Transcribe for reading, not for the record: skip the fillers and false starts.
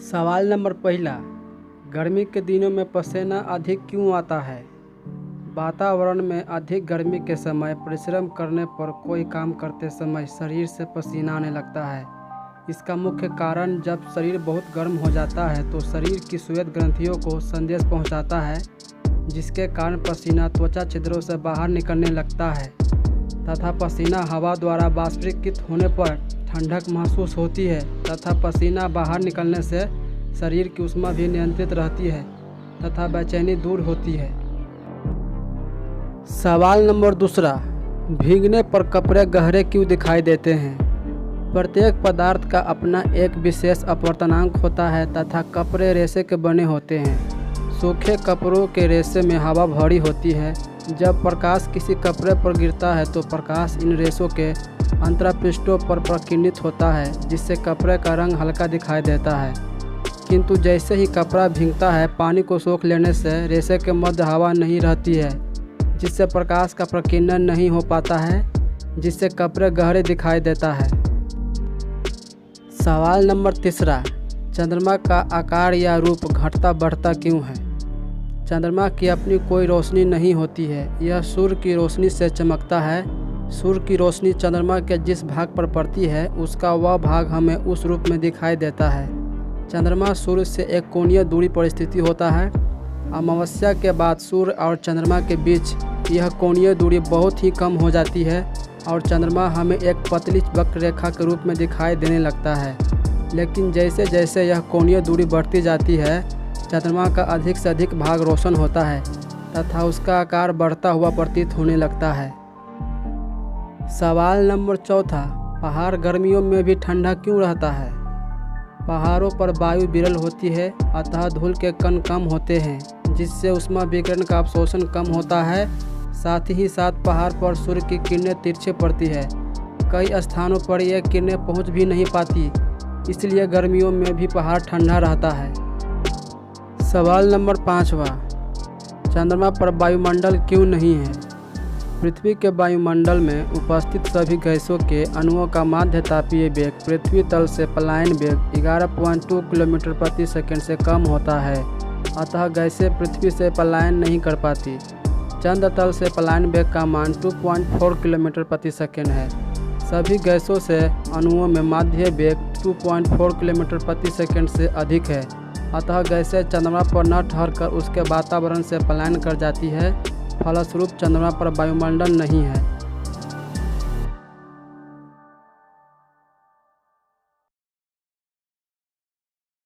सवाल नंबर पहला, गर्मी के दिनों में पसीना अधिक क्यों आता है? वातावरण में अधिक गर्मी के समय परिश्रम करने पर कोई काम करते समय शरीर से पसीना आने लगता है। इसका मुख्य कारण, जब शरीर बहुत गर्म हो जाता है तो शरीर की श्वेत ग्रंथियों को संदेश पहुंचाता है, जिसके कारण पसीना त्वचा छिद्रों से बाहर निकलने लगता है तथा पसीना हवा द्वारा वाष्पीकृत होने पर ठंडक महसूस होती है तथा पसीना बाहर निकलने से शरीर की ऊष्मा भी नियंत्रित रहती है तथा बेचैनी दूर होती है। सवाल नंबर दूसरा, भीगने पर कपड़े गहरे क्यों दिखाई देते हैं? प्रत्येक पदार्थ का अपना एक विशेष अपवर्तनांक होता है तथा कपड़े रेशे के बने होते हैं। सूखे कपड़ों के रेशे में हवा भरी होती है। जब प्रकाश किसी कपड़े पर गिरता है तो प्रकाश इन रेशों के अंतरापृष्ठों पर प्रकीर्णित होता है, जिससे कपड़े का रंग हल्का दिखाई देता है। किंतु जैसे ही कपड़ा भीगता है, पानी को सोख लेने से रेशे के मध्य हवा नहीं रहती है, जिससे प्रकाश का प्रकीर्णन नहीं हो पाता है, जिससे कपड़े गहरे दिखाई देता है। सवाल नंबर तीसरा, चंद्रमा का आकार या रूप घटता बढ़ता क्यों है? चंद्रमा की अपनी कोई रोशनी नहीं होती है, यह सूर्य की रोशनी से चमकता है। सूर्य की रोशनी चंद्रमा के जिस भाग पर पड़ती है, उसका वह भाग हमें उस रूप में दिखाई देता है। चंद्रमा सूर्य से एक कोणीय दूरी पर स्थित होता है। अमावस्या के बाद सूर्य और चंद्रमा के बीच यह कोणीय दूरी बहुत ही कम हो जाती है और चंद्रमा हमें एक पतली वक्ररेखा के रूप में दिखाई देने लगता है। लेकिन जैसे जैसे यह कोणीय दूरी बढ़ती जाती है, चंद्रमा का अधिक से अधिक भाग रोशन होता है तथा उसका आकार बढ़ता हुआ प्रतीत होने लगता है। सवाल नंबर चौथा, पहाड़ गर्मियों में भी ठंडा क्यों रहता है? पहाड़ों पर वायु विरल होती है, अतः धूल के कण कम होते हैं, जिससे ऊष्मा विकिरण का अवशोषण कम होता है। साथ ही साथ पहाड़ पर सूर्य की किरणें तिरछे पड़ती है। कई स्थानों पर यह किरणें पहुंच भी नहीं पाती, इसलिए गर्मियों में भी पहाड़ ठंडा रहता है। सवाल नंबर पाँचवा, चंद्रमा पर वायुमंडल क्यों नहीं है? पृथ्वी के वायुमंडल में उपस्थित सभी गैसों के अणुओं का माध्य तापीय वेग पृथ्वी तल से पलायन वेग 11.2 किलोमीटर प्रति सेकंड से कम होता है, अतः गैसें पृथ्वी से पलायन नहीं कर पाती। चंद्र तल से पलायन वेग का मान 2.4 किलोमीटर प्रति सेकंड है। सभी गैसों से अणुओं में माध्य वेग 2.4 किलोमीटर प्रति सेकंड से अधिक है, अतः गैसें चंद्रमा पर न ठहरकर उसके वातावरण से पलायन कर जाती है। फलस्वरूप चंद्रमा पर वायुमंडल नहीं है।